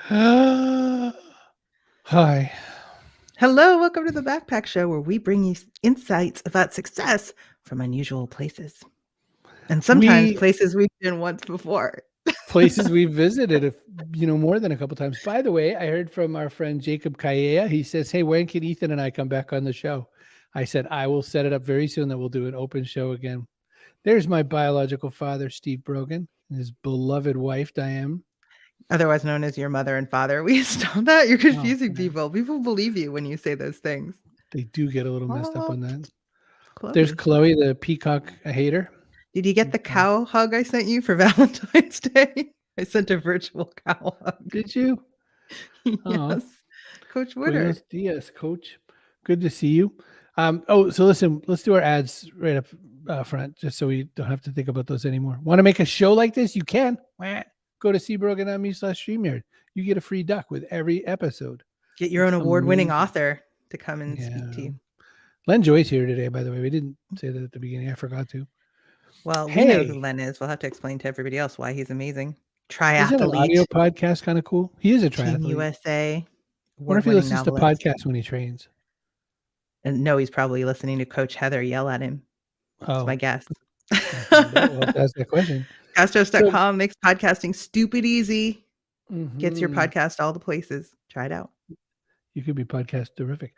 Hi. Hello, welcome to the Backpack Show, where we bring you insights about success from unusual places. And sometimes We places we've been once before. places we visited, more than a couple times. By the way, I heard from our friend Jacob Kayea. He says, "Hey, when can Ethan and I come back on the show?" I said, "I will set it up very soon that we'll do an open show again." There's my biological father, Steve Brogan, and his beloved wife, Diane. Otherwise known as your mother and father. We stop that. You're Oh, confusing man. people. People believe you when you say those things. They do get a little messed up Oh, on that. it's There's Chloe. Chloe, the peacock hater. Did you get the cow hug I sent you for Valentine's Day? I sent a virtual cow hug. Did you? Oh. Yes. Coach Buenos Woodard. dias, Coach. Good to see you. So listen, let's do our ads right up front, just so we don't have to think about those anymore. Want to make a show like this? You can. Go to cbrogan.me/StreamYard. You get a free duck with every episode. Get your own award-winning author to come and speak to you. Len Joy's here today, by the way. We didn't say that at the beginning. I forgot to. Well, we know who Len is. We'll have to explain to everybody else why he's amazing. Triathlete. Isn't an audio podcast kind of cool? He is a triathlete. Team USA. What if he listens to podcasts when he trains? And no, he's probably listening to Coach Heather yell at him. That's my guess. That's the question. Castros.com makes podcasting stupid easy. Gets your podcast all the places. Try it out. You could be podcast terrific.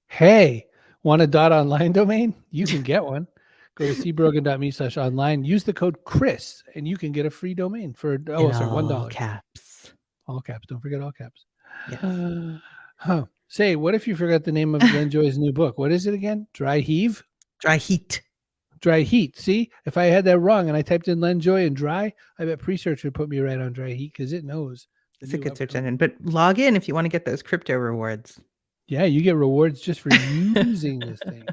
Hey, want a .online domain? You can get one. Go to cbrogan.me/online. Use the code Chris, and you can get a free domain for $1. All caps. All caps. Don't forget all caps. Yes. Say, what if you forgot the name of Len Joy's new book? What is it again? Dry Heave? Dry Heat. Dry Heat. See, if I had that wrong and I typed in Len Joy and dry, I bet Presearch would put me right on Dry Heat because it knows. It's a good search engine. But log in if you want to get those crypto rewards. Yeah, you get rewards just for using this thing.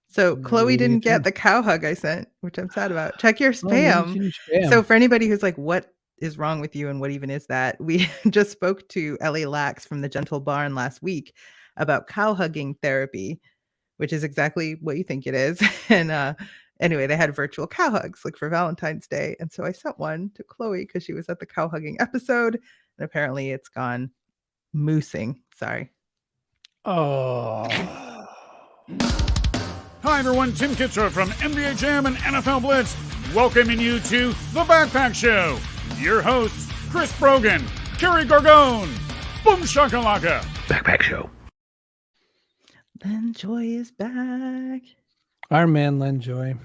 So Chloe didn't get the cow hug I sent, which I'm sad about. Check your spam. So for anybody who's like, what is wrong with you and what even is that? We just spoke to Ellie Lax from the Gentle Barn last week about cow hugging therapy, which is exactly what you think it is. And anyway, they had virtual cow hugs like for Valentine's Day. And so I sent one to Chloe because she was at the cow hugging episode. And apparently it's gone moosing. Sorry. Oh. Hi, everyone. Tim Kitzrow from NBA Jam and NFL Blitz, welcoming you to The Backpack Show. Your hosts, Chris Brogan, Kerry Gorgone, Boom Shakalaka. Backpack Show. Len Joy is back. Our man, Len Joy.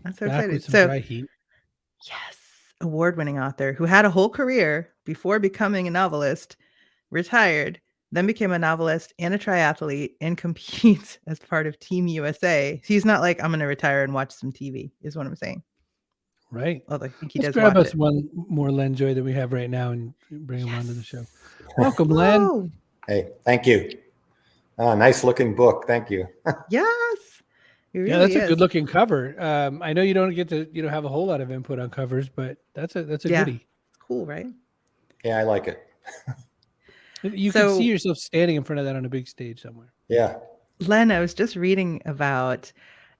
I'm so excited. So, dry heat. Yes, award-winning author who had a whole career before becoming a novelist, retired, then became a novelist and a triathlete, and competes as part of Team USA. He's not like, I'm going to retire and watch some TV, is what I'm saying. Right. Although I think he Let's does grab watch us it. one more Len Joy that we have right now and bring him onto the show. Welcome, Len. Hey, thank you. Nice looking book. Thank you. Yes. Really that's a good looking cover. I know you don't get to have a whole lot of input on covers, but that's a goodie. It's cool, right? Yeah, I like it. You can see yourself standing in front of that on a big stage somewhere. Yeah. Len, I was just reading about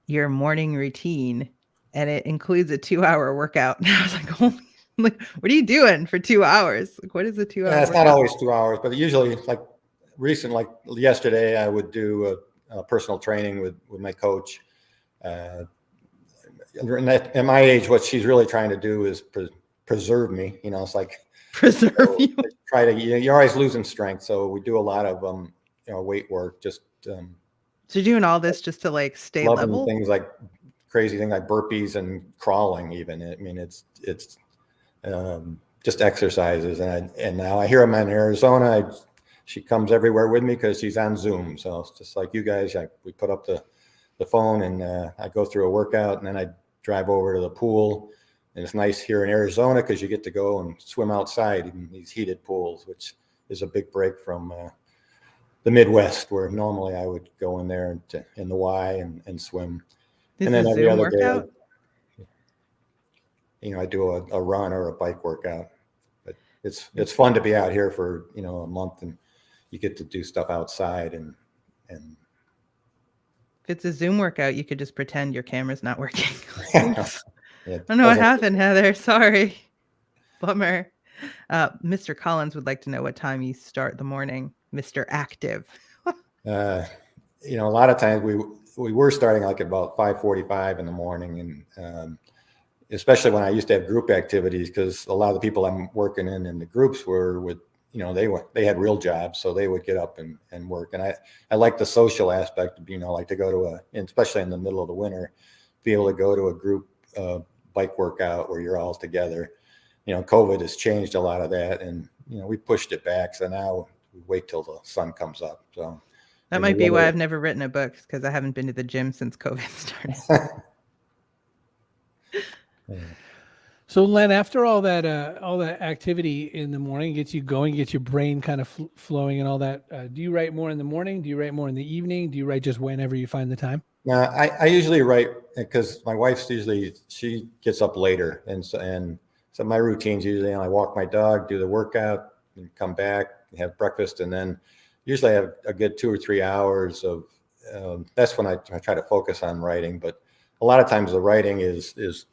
your morning routine, and it includes a 2-hour workout. And I was like, oh, like, what are you doing for 2 hours? Like, what is a 2 hour It's workout? not always 2 hours, but usually like yesterday, I would do a personal training with my coach. At my age, what she's really trying to do is preserve me. It's like preserve you. You're always losing strength, so we do a lot of weight work. Just so you're doing all this just to like stay level. Things like crazy things like burpees and crawling. Even I mean, it's just exercises. And now I hear I'm in Arizona. She comes everywhere with me because she's on Zoom. So it's just like you guys. We put up the phone and I go through a workout, and then I drive over to the pool. And it's nice here in Arizona because you get to go and swim outside in these heated pools, which is a big break from the Midwest, where normally I would go in there in the Y and swim. And then every other day, I do a run or a bike workout. But it's fun to be out here for a month, and you get to do stuff outside and. If it's a Zoom workout, you could just pretend your camera's not working. Yeah, I don't know what happened, Heather. Sorry. Bummer. Mr. Collins would like to know what time you start the morning, Mr. Active. A lot of times we were starting like about 5:45 in the morning, and especially when I used to have group activities, because a lot of the people I'm working in the groups were with, they had real jobs, so they would get up and work. And I like the social aspect, like to go to especially in the middle of the winter, be able to go to a group bike workout where you're all together. COVID has changed a lot of that, and we pushed it back. So now we wait till the sun comes up. So that might be why I've never written a book, because I haven't been to the gym since COVID started. Yeah. So Len, after all that activity in the morning gets you going, gets your brain kind of flowing and all that, do you write more in the morning? Do you write more in the evening? Do you write just whenever you find the time? I usually write, because my wife's she gets up later, and so my routine's usually, I walk my dog, do the workout, and come back, have breakfast, and then usually I have a good 2 or 3 hours of. That's when I try to focus on writing. But a lot of times the writing is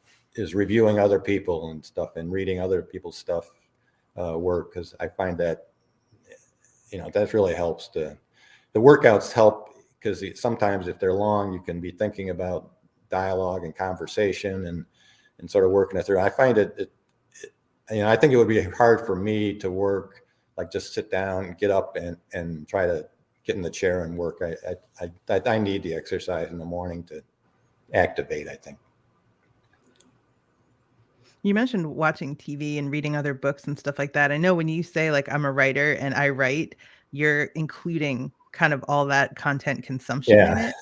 reviewing other people and stuff, and reading other people's stuff, work, because I find that that really helps. The workouts help, because sometimes if they're long, you can be thinking about dialogue and conversation and sort of working it through. I find I think it would be hard for me to work, like just sit down and get up and try to get in the chair and work. I need the exercise in the morning to activate, I think. You mentioned watching TV and reading other books and stuff like that. I know when you say like I'm a writer and I write, you're including kind of all that content consumption in it.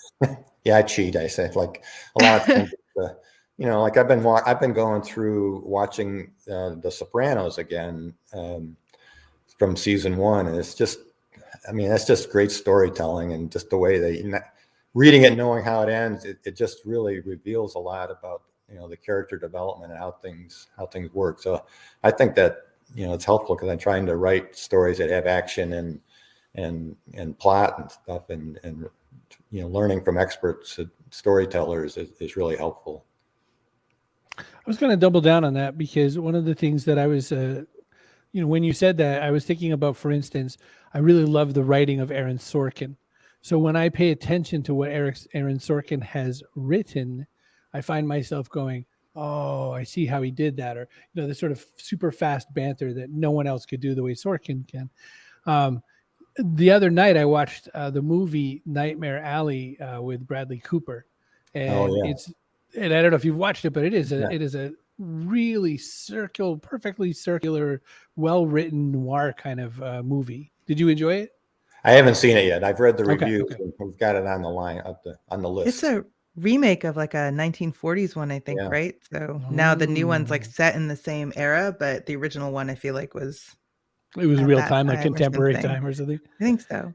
Yeah, I cheat. I say, like, a lot of times, like I've been going through watching The Sopranos again from season 1, and it's just, that's just great storytelling, and just the way reading it, knowing how it ends, it just really reveals a lot about the character development and how things work. So I think that it's helpful, because I'm trying to write stories that have action and plot and stuff, and learning from experts, storytellers is really helpful. I was going to double down on that, because one of the things that I was, when you said that, I was thinking about, for instance, I really love the writing of Aaron Sorkin. So when I pay attention to what Aaron Sorkin has written, I find myself going, oh, I see how he did that. Or, the sort of super fast banter that no one else could do the way Sorkin can. The other night I watched the movie Nightmare Alley with Bradley Cooper. And and I don't know if you've watched it, but it is a really perfectly circular, well-written noir kind of movie. Did you enjoy it? I haven't seen it yet. I've read the reviews. Okay. And we've got it on the line, on the list. It's a remake of like a 1940s one, I think, right? So now the new one's like set in the same era, but the original one I feel like was real time, like contemporary time or something. I think so.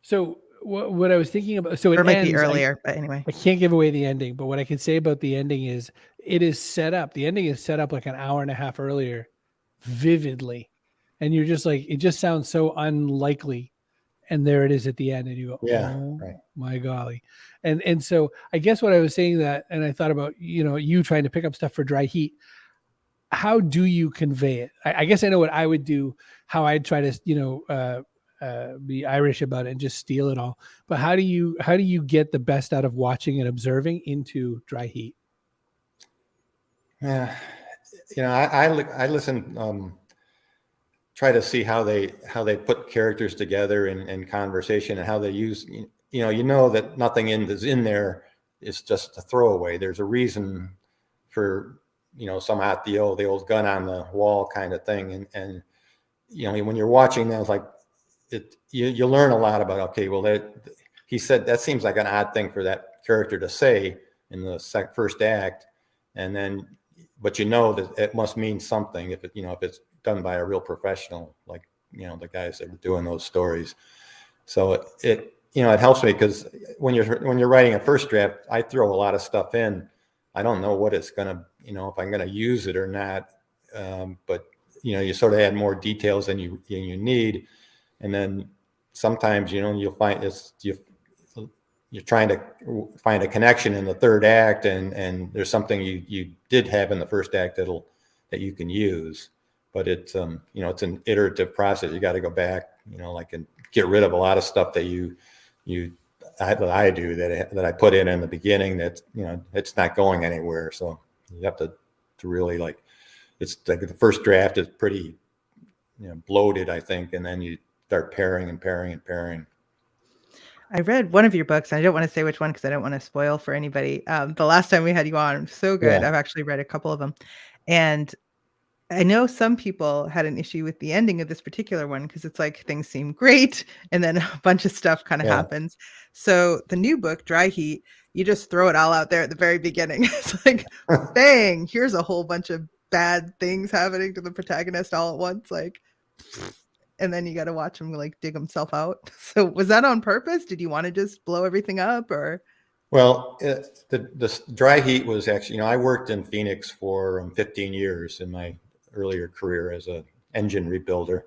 So what I was thinking about, so it might be earlier, but anyway, I can't give away the ending, but what I can say about the ending is the ending is set up like an hour and a half earlier, vividly. And you're just like, it just sounds so unlikely. And there it is at the end, and you go, my golly. And so I guess what I was saying that, and I thought about, you trying to pick up stuff for dry heat. How do you convey it? I guess I know what I would do, how I'd try to, be Irish about it and just steal it all. But how do you get the best out of watching and observing into dry heat? Yeah. I listen, try to see how they put characters together in conversation, and how they use, that nothing is in there is just a throwaway. There's a reason for, some at the old gun on the wall kind of thing. And when you're watching that, it's like you learn a lot about, okay, well, he said that seems like an odd thing for that character to say in the first act. And then, but that it must mean something if it's done by a real professional, like, the guys that were doing those stories. So it helps me, because when you're writing a first draft, I throw a lot of stuff in. I don't know what it's going to, if I'm going to use it or not. But you sort of add more details than you need. And then sometimes, you'll find you're trying to find a connection in the third act, and there's something you did have in the first act that you can use. but it's it's an iterative process. You got to go back, and get rid of a lot of stuff that I do that I put in the beginning that it's not going anywhere. So you have to really it's like the first draft is pretty bloated, I think, and then you start pairing and pairing and pairing. I read one of your books. I don't want to say which one because I don't want to spoil for anybody. The last time we had you on, so good. Yeah. I've actually read a couple of them, and I know some people had an issue with the ending of this particular one because it's like things seem great and then a bunch of stuff kind of happens. So the new book, Dry Heat, you just throw it all out there at the very beginning. It's like, bang, here's a whole bunch of bad things happening to the protagonist all at once. And then you got to watch him dig himself out. So was that on purpose? Did you want to just blow everything up or? Well, the Dry Heat was actually, I worked in Phoenix for 15 years in my earlier career as an engine rebuilder.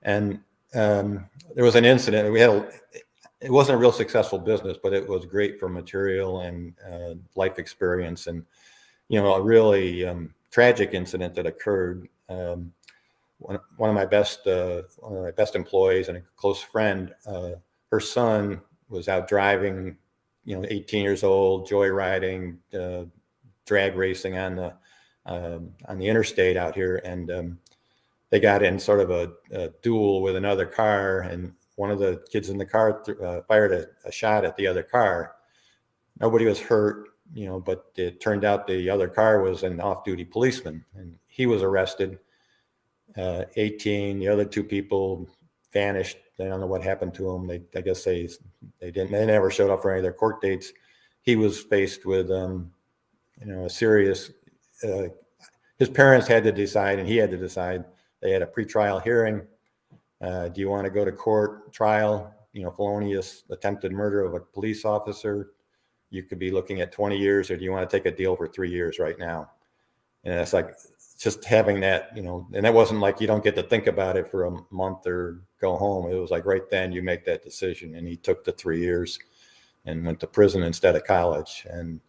And there was an incident. It wasn't a real successful business, but it was great for material and life experience. And, a really tragic incident that occurred. One of my best employees and a close friend, her son was out driving, 18 years old, joyriding, drag racing on the interstate out here, and they got in sort of a duel with another car, and one of the kids in the car fired a shot at the other car. Nobody was hurt, but it turned out the other car was an off-duty policeman, and he was arrested. 18. The other two people vanished. They don't know what happened to them. I guess they never showed up for any of their court dates. He was faced with a serious. His parents had to decide, and he had to decide. They had a pretrial hearing. Do you want to go to court trial? Felonious attempted murder of a police officer. You could be looking at 20 years, or do you want to take a deal for 3 years right now? And it's like, just having that, and that wasn't like you don't get to think about it for a month or go home. It was like right then you make that decision. And he took the 3 years and went to prison instead of college. And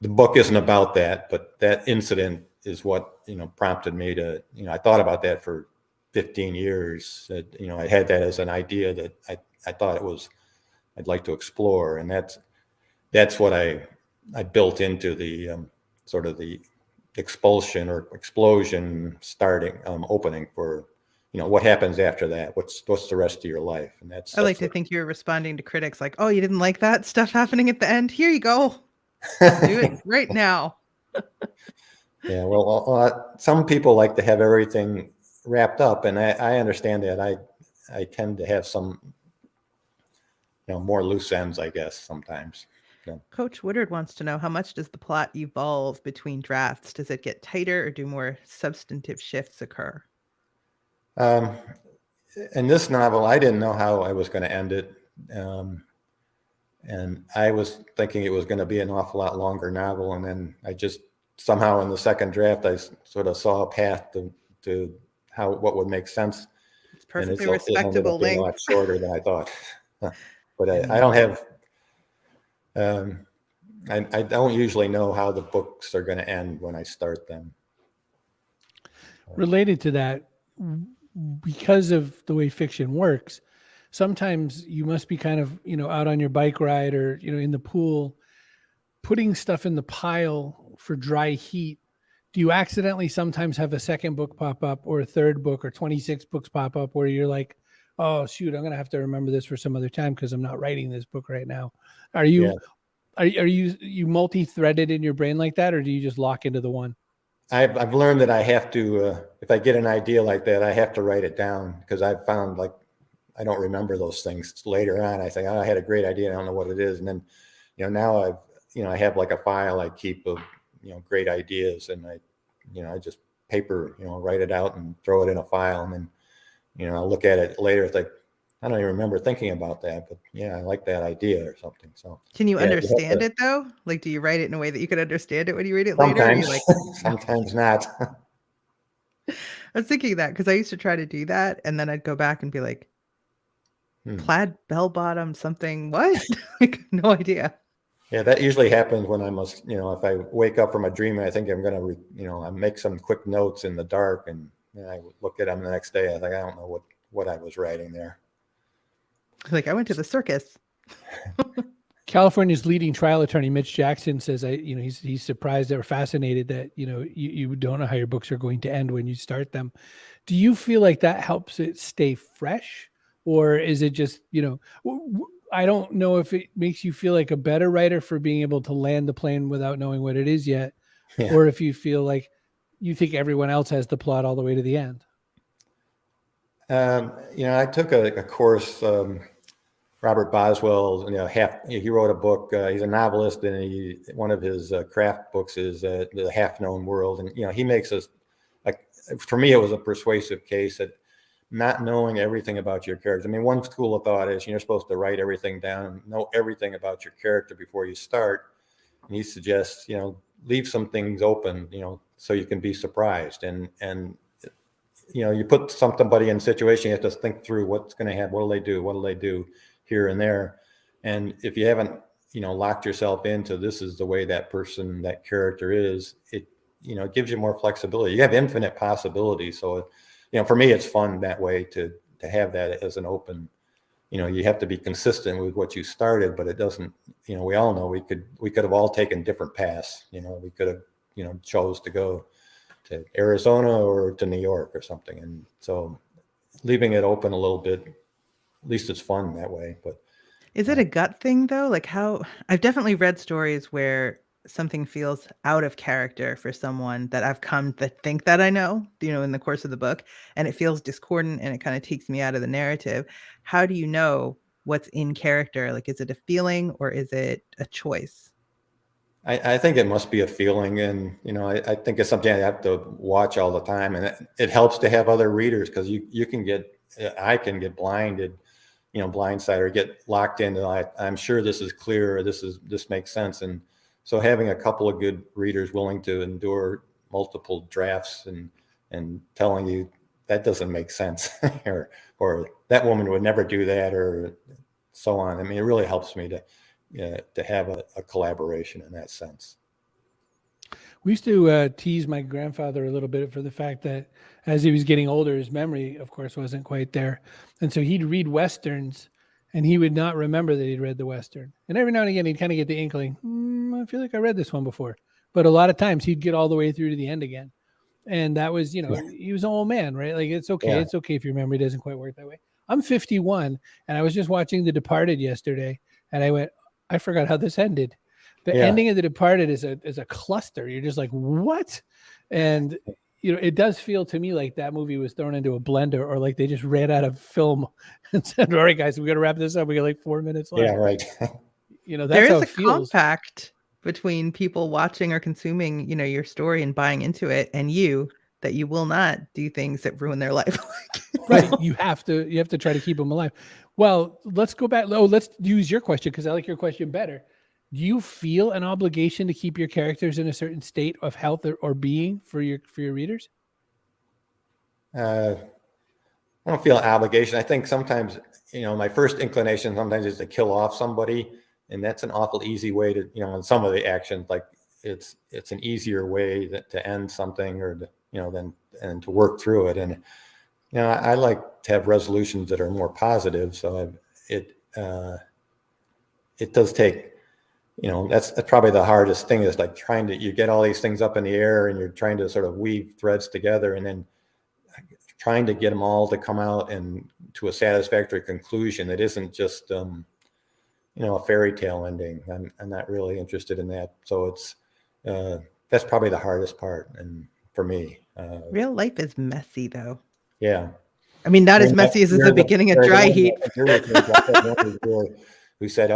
the book isn't about that, but that incident is what, prompted me to, I thought about that for 15 years. That, I had that as an idea that I thought I'd like to explore. And that's what I built into the sort of the expulsion or explosion opening for what happens after that, what's the rest of your life. And I like to think you're responding to critics like, oh, you didn't like that stuff happening at the end, here you go, do it right now. Yeah, well, some people like to have everything wrapped up, and I understand that. I tend to have some more loose ends, I guess, sometimes. Coach Woodard wants to know, how much does the plot evolve between drafts? Does it get tighter, or do more substantive shifts occur? In this novel, I didn't know how I was going to end it. And I was thinking it was going to be an awful lot longer novel. And then I just somehow in the second draft, I sort of saw a path to what would make sense. It's perfectly respectable length. A lot shorter than I thought. But I don't have... I don't usually know how the books are going to end when I start them. Related to that, because of the way fiction works, sometimes you must be kind of, out on your bike ride or, in the pool, putting stuff in the pile for Dry Heat. Do you accidentally sometimes have a second book pop up or a third book or 26 books pop up where you're like, oh, shoot, I'm going to have to remember this for some other time because I'm not writing this book right now. Are you multi-threaded in your brain like that, or do you just lock into the one? I've learned that I have to, if I get an idea like that, I have to write it down, because I've found I don't remember those things later on. I think, oh, I had a great idea, I don't know what it is. And then, now I have like a file I keep of, great ideas, and I just write it out and throw it in a file. And then, I'll look at it later. It's like, I don't even remember thinking about that, but yeah, I like that idea or something. So can you understand it though? Like, do you write it in a way that you can understand it when you read it sometimes, later? Sometimes not. I was thinking that because I used to try to do that, and then I'd go back and be like, plaid bell bottom something, what? No idea. Yeah, that usually happens when I must, if I wake up from a dream and I think I'm going to, I make some quick notes in the dark, and And I would look at them the next day. I was like, I don't know what I was writing there. Like, I went to the circus. California's leading trial attorney, Mitch Jackson, says, he's surprised or fascinated that, you don't know how your books are going to end when you start them. Do you feel like that helps it stay fresh? Or is it just, I don't know if it makes you feel like a better writer for being able to land the plane without knowing what it is yet, or if you feel like you think everyone else has the plot all the way to the end. I took a course, Robert Boswell, he wrote a book. He's a novelist, and one of his craft books is The Half Known World. And, he makes us, for me, it was a persuasive case that not knowing everything about your character. I mean, one school of thought is you're supposed to write everything down and know everything about your character before you start. And he suggests, leave some things open, so you can be surprised. And you put somebody in a situation, you have to think through what's going to happen. What will they do here and there? And if you haven't, locked yourself into this is the way that character is, it gives you more flexibility. You have infinite possibilities. So, for me, it's fun that way to have that as an open, you have to be consistent with what you started, but it doesn't, we all know we could have all taken different paths. We could have, chose to go to Arizona or to New York or something. And so leaving it open a little bit, at least it's fun that way. But is it a gut thing though? Like how I've definitely read stories where something feels out of character for someone that I've come to think that I know, in the course of the book, and it feels discordant and it kind of takes me out of the narrative. How do you know what's in character? Like, is it a feeling or is it a choice? I think it must be a feeling. And, I think it's something I have to watch all the time. And it helps to have other readers, because I can get blinded, blindsided, or get locked into, I'm sure this is clear, or this makes sense. And so having a couple of good readers willing to endure multiple drafts and telling you that doesn't make sense, or that woman would never do that, or so on. I mean, it really helps me to have a collaboration in that sense. We used to tease my grandfather a little bit for the fact that as he was getting older, his memory, of course, wasn't quite there. And so he'd read Westerns and he would not remember that he'd read the Western. And every now and again, he'd kind of get the inkling, I feel like I read this one before. But a lot of times he'd get all the way through to the end again. And that was, he was an old man, right? Like, it's okay. Yeah. It's okay if your memory doesn't quite work that way. I'm 51 and I was just watching The Departed yesterday and I went, I forgot how this ended. The ending of The Departed is a cluster. You're just like, what? And, it does feel to me like that movie was thrown into a blender, or like they just ran out of film and said, all right, guys, we got to wrap this up. We got like 4 minutes left. Yeah, right. That's there is a compact between people watching or consuming, your story and buying into it, and you, that you will not do things that ruin their life. Right. You have to try to keep them alive. Well, let's go back. Oh, let's use your question, because I like your question better. Do you feel an obligation to keep your characters in a certain state of health or being for your readers? I don't feel an obligation. I think sometimes, my first inclination sometimes is to kill off somebody, and that's an awful easy way to, in some of the actions, like it's an easier way to end something, or than to work through it. And I like to have resolutions that are more positive. So it does take. That's probably the hardest thing, is like you get all these things up in the air and you're trying to sort of weave threads together, and then trying to get them all to come out and to a satisfactory conclusion that isn't just, a fairy tale ending. I'm not really interested in that. So it's, that's probably the hardest part. And for me, real life is messy though. Yeah. I mean, not as messy as the beginning of Dry Heat. Who said,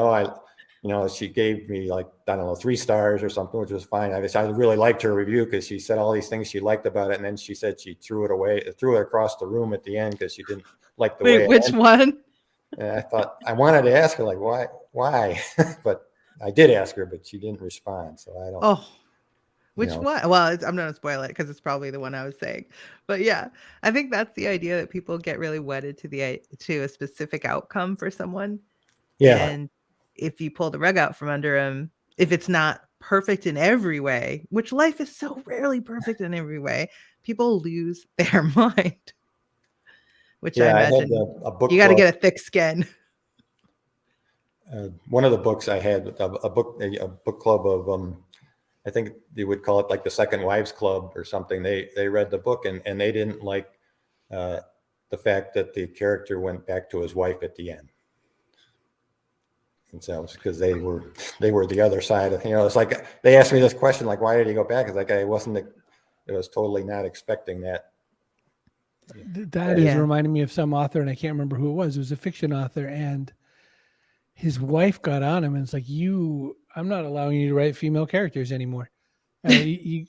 she gave me 3 stars or something, which was fine. I really liked her review because she said all these things she liked about it. And then she said she threw it across the room at the end because she didn't like the way it ended. Which one? And I thought, I wanted to ask her, why? But I did ask her, but she didn't respond. So I don't. Oh, which one? Well, I'm not going to spoil it because it's probably the one I was saying. But yeah, I think that's the idea, that people get really wedded to a specific outcome for someone. Yeah. And if you pull the rug out from under them, if it's not perfect in every way, which life is so rarely perfect in every way, people lose their mind, which I Yeah, I had imagine a book you got to club. get a thick skin. One of the books I had, a book club of, I think you would call it like the Second Wives Club or something. They read the book and they didn't like the fact that the character went back to his wife at the end. And so it's because they were the other side of, it's like they asked me this question, like, why did he go back? It's like it was totally not expecting that. That is reminding me of some author, and I can't remember who it was. It was a fiction author, and his wife got on him and it's like, I'm not allowing you to write female characters anymore. She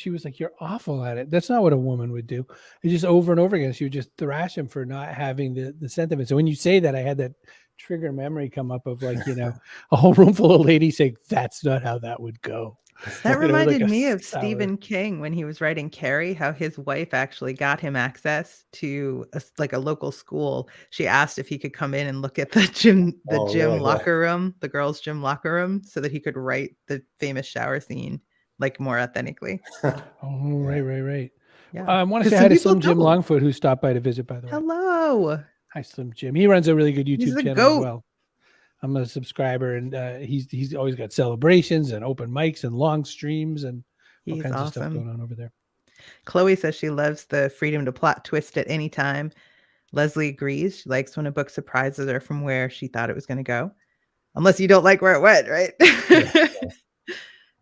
was like, you're awful at it. That's not what a woman would do. It's just over and over again. She would just thrash him for not having the sentiment. So when you say that, I had that trigger memory come up of like, a whole room full of ladies saying, that's not how that would go. That reminded me of Stephen King when he was writing Kerry, how his wife actually got him access to a local school. She asked if he could come in and look at the gym locker room, the girls' gym locker room, so that he could write the famous shower scene like more authentically. Oh, right. Yeah. I want to say hi to Slim Jim Longfoot, who stopped by to visit, by the way. Hello. Hi, Slim Jim. He runs a really good YouTube channel goat. as well. I'm a subscriber, and he's always got celebrations and open mics and long streams and all kinds of stuff going on over there. Chloe says she loves the freedom to plot twist at any time. Leslie agrees. She likes when a book surprises her from where she thought it was going to go. Unless you don't like where it went, right? Yeah.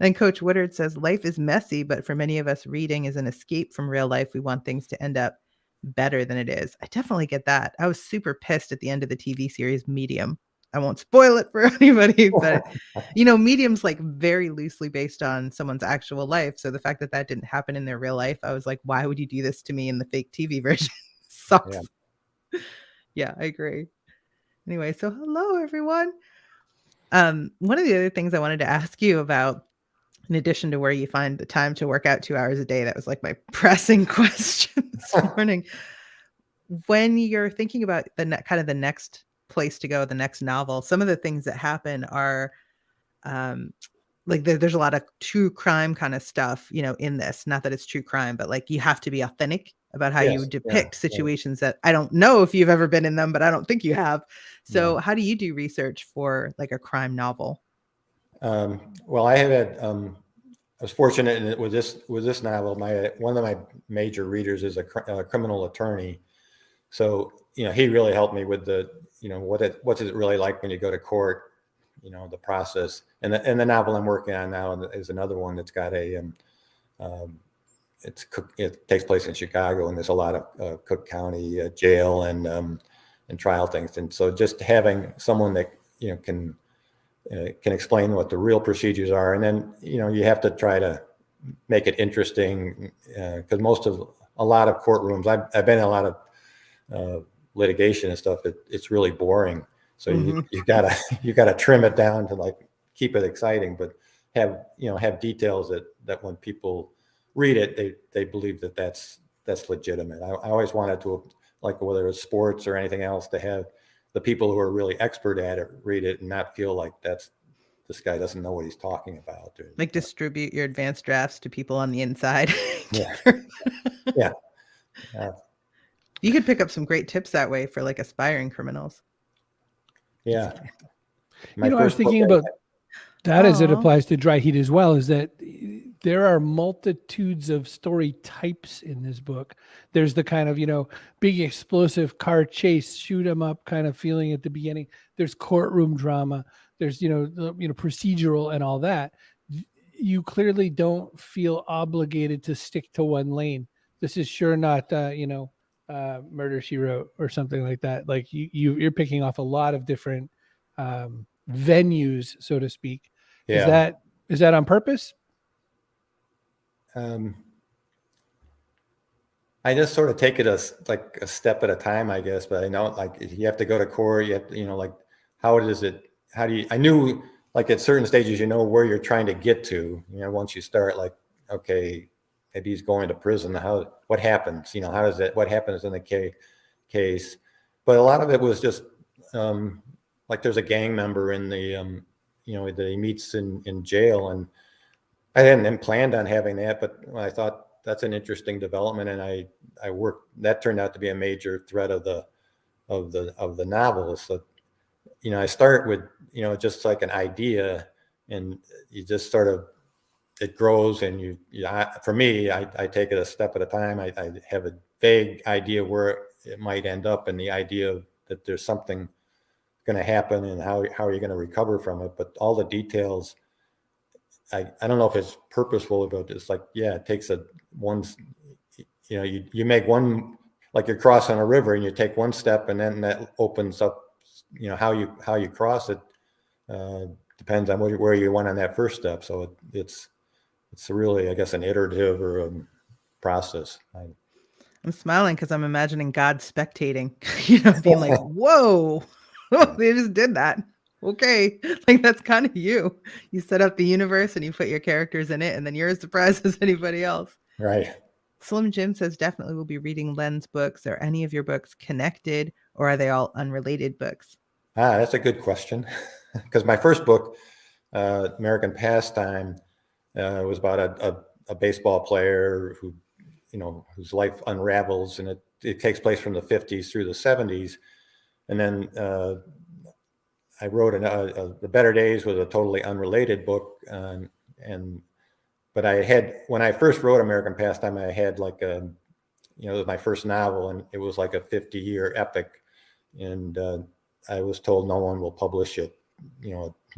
And Coach Woodard says, life is messy, but for many of us, reading is an escape from real life. We want things to end up better than it is. I definitely get that. I was super pissed at the end of the TV series Medium. I won't spoil it for anybody, but Medium's like very loosely based on someone's actual life. So the fact that didn't happen in their real life, I was like, why would you do this to me in the fake TV version? Sucks. Yeah, I agree. Anyway, so hello, everyone. One of the other things I wanted to ask you about, in addition to where you find the time to work out 2 hours a day, that was like my pressing question this morning. When you're thinking about the next place to go, the next novel, some of the things that happen are like there's a lot of true crime kind of stuff, in this. Not that it's true crime, but like you have to be authentic about how you depict situations that I don't know if you've ever been in them, but I don't think you have. So how do you do research for like a crime novel? Well, I had I was fortunate with this novel. One of my major readers is a criminal attorney, so he really helped me with the what's it really like when you go to court, the process. And the novel I'm working on now is another one that's got it takes place in Chicago, and there's a lot of Cook County jail and trial things, and so just having someone that can explain what the real procedures are, and then you have to try to make it interesting, because a lot of courtrooms, I've been in a lot of litigation and stuff, it's really boring. So you gotta trim it down to like keep it exciting, but have details that when people read it, they believe that's legitimate. I always wanted to, like whether it's sports or anything else, to have the people who are really expert at it read it and not feel like this guy doesn't know what he's talking about. Like distribute your advanced drafts to people on the inside. Yeah. You could pick up some great tips that way for like aspiring criminals. Yeah. I was thinking about that as it applies to Dry Heat as well, is that there are multitudes of story types in this book. There's the kind of, big explosive car chase, shoot 'em up kind of feeling at the beginning. There's courtroom drama. There's, procedural and all that. You clearly don't feel obligated to stick to one lane. This is sure not, Murder, She Wrote or something like that. Like you're picking off a lot of different venues, so to speak. Yeah. Is that on purpose? I just sort of take it as like a step at a time, I guess. But I know, like, you have to go to court. You have to, like, I knew, like, at certain stages, where you're trying to get to. Once you start, like, okay, maybe he's going to prison. What happens? What happens in the case? But a lot of it was just like there's a gang member in the that he meets in jail, and I hadn't planned on having that, but I thought that's an interesting development, and I worked. That turned out to be a major thread of the novel. So, I start with just like an idea, and you just sort of, it grows, and for me, I take it a step at a time. I have a vague idea where it might end up, and the idea that there's something going to happen and how are you going to recover from it. But all the details, I don't know if it's purposeful, but it's like, it takes you make one, like you're crossing a river and you take one step and then that opens up, how you cross it depends on where you went on that first step. So it's really, I guess, an iterative or a process. I'm smiling because I'm imagining God spectating, being like, whoa, they just did that. Okay. Like, that's kind of you. You set up the universe and you put your characters in it, and then you're as surprised as anybody else. Right. Slim Jim says, definitely will be reading Len's books. Are any of your books connected, or are they all unrelated books? That's a good question. Because my first book, American Pastime, was about a baseball player who, whose life unravels, and it takes place from the 50s through the 70s. And then I wrote The Better Days was a totally unrelated book. But when I first wrote American Pastime, I had like it was my first novel, and it was like a 50-year epic. And I was told no one will publish it,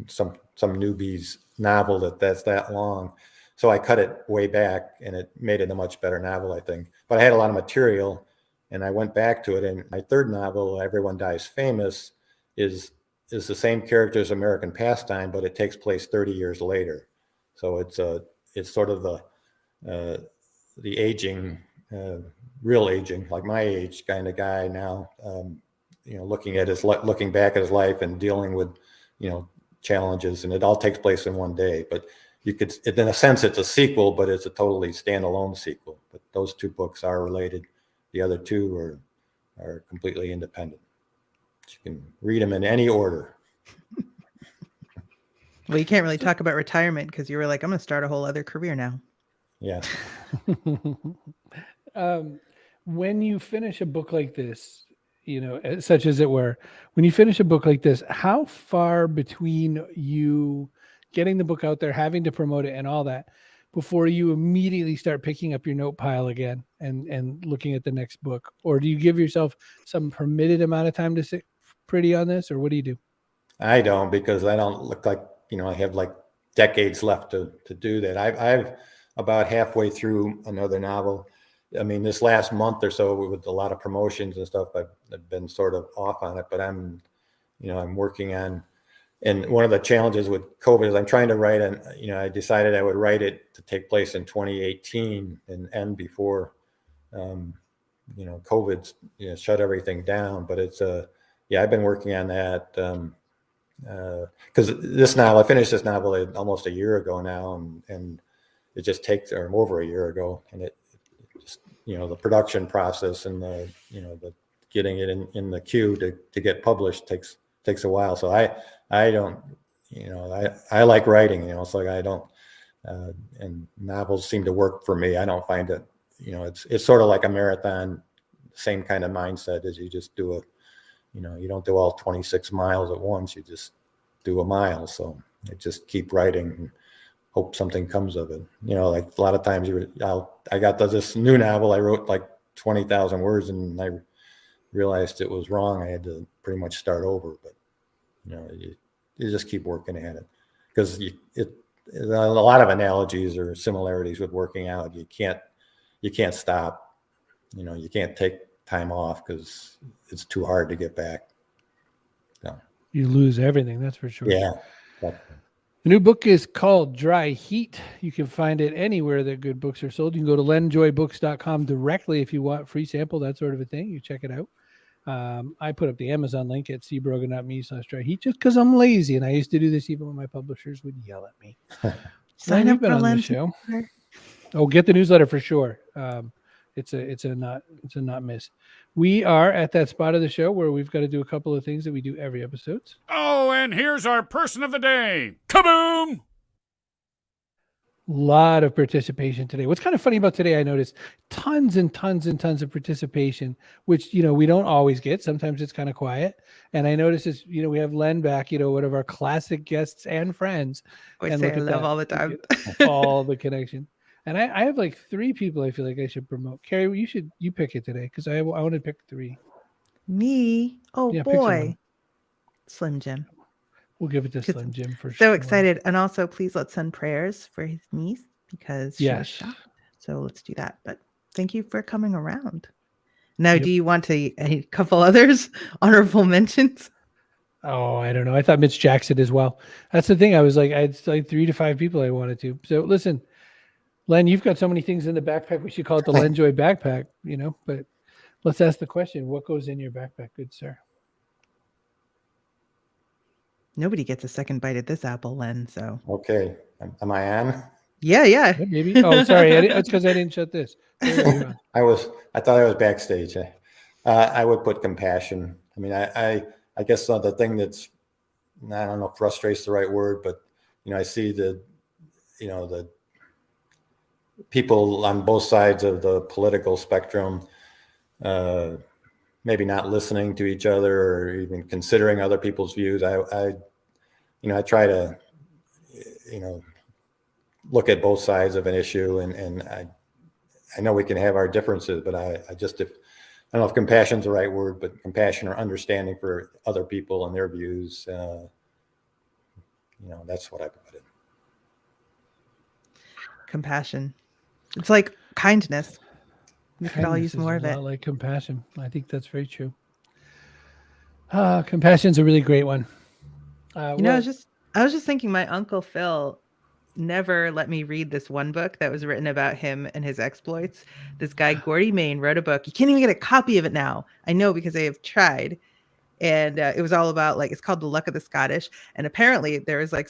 some newbie's novel that's that long. So I cut it way back, and it made it a much better novel, I think. But I had a lot of material, and I went back to it. And my third novel, Everyone Dies Famous, is the same character as American Pastime, but it takes place 30 years later. So it's sort of the aging, real aging, like my age kind of guy now, looking back at his life and dealing with, challenges, and it all takes place in one day. But in a sense, it's a sequel, but it's a totally standalone sequel. But those two books are related. The other two are completely independent. You can read them in any order. Well, you can't really talk about retirement because you were like, I'm going to start a whole other career now. Yeah. When you finish a book like this, such as it were, when you finish a book like this, how far between you getting the book out there, having to promote it and all that, before you immediately start picking up your note pile again and looking at the next book? Or do you give yourself some permitted amount of time to sit pretty on this, or what do you do? I don't, because I don't look like, I have like decades left to do that. I've about halfway through another novel. I mean, this last month or so with a lot of promotions and stuff, I've been sort of off on it, but I'm working on, and one of the challenges with COVID is I'm trying to write, and I decided I would write it to take place in 2018 and end before, COVID shut everything down. But it's I've been working on that because I finished this novel almost a year ago now, and it just takes, or over a year ago, and it just, the production process and the getting it in the queue to get published takes a while. So I don't, I like writing, it's like I don't, and novels seem to work for me. I don't find it, it's sort of like a marathon, same kind of mindset as you just do you don't do all 26 miles at once, you just do a mile. So I just keep writing and hope something comes of it. Like a lot of times I got this new novel, I wrote like 20,000 words, and I realized it was wrong. I had to pretty much start over, but you just keep working at it, because a lot of analogies or similarities with working out. You can't stop, you can't take time off because it's too hard to get back. So you lose everything, that's for sure. Yeah. The new book is called Dry Heat. You can find it anywhere that good books are sold. You can go to lenjoybooks.com directly if you want free sample, that sort of a thing. You check it out. I put up the Amazon link at cbrogan.me/dry heat just because I'm lazy, and I used to do this even when my publishers would yell at me. Sign up for Len's show. Oh, get the newsletter for sure. It's a not miss. We are at that spot of the show where we've got to do a couple of things that we do every episode. Oh, and here's our person of the day. Kaboom! lot of participation today. What's kind of funny about today, I noticed tons and tons and tons of participation, which, we don't always get. Sometimes it's kind of quiet. And I noticed is, we have Len back, one of our classic guests and friends. I look love that. all the time. All the connection. And I have like 3 people I feel like I should promote. Kerry, you pick it today because I want to pick 3. Me? Oh, yeah, boy. Slim Jim. We'll give it to Slim Jim for sure. So excited. And also, please let's send prayers for his niece because she was shot. So let's do that. But thank you for coming around. Now, do you want a couple others honorable mentions? Oh, I don't know. I thought Mitch Jackson as well. That's the thing. I was like, I had like 3 to 5 people I wanted to. So listen, Len, you've got so many things in the backpack. We should call it the Len Joy backpack, but let's ask the question. What goes in your backpack, good sir? Nobody gets a second bite at this apple, Len. So okay, am I on? Yeah. Maybe. Oh, sorry. It's because I didn't shut this. I thought I was backstage. I would put compassion. I mean, I guess the thing that's, I don't know if frustrates the right word, but I see the people on both sides of the political spectrum, maybe not listening to each other or even considering other people's views. I try to, look at both sides of an issue, and I know we can have our differences, but I don't know if compassion is the right word, but compassion or understanding for other people and their views. That's what I put in. Compassion. It's like kindness. We could all use more of it. Like compassion. I think that's very true. Compassion's a really great one. I was just thinking my Uncle Phil never let me read this one book that was written about him and his exploits. This guy, Gordy Main, wrote a book. You can't even get a copy of it now. I know because I have tried. And it was all about it's called The Luck of the Scottish. And apparently there was some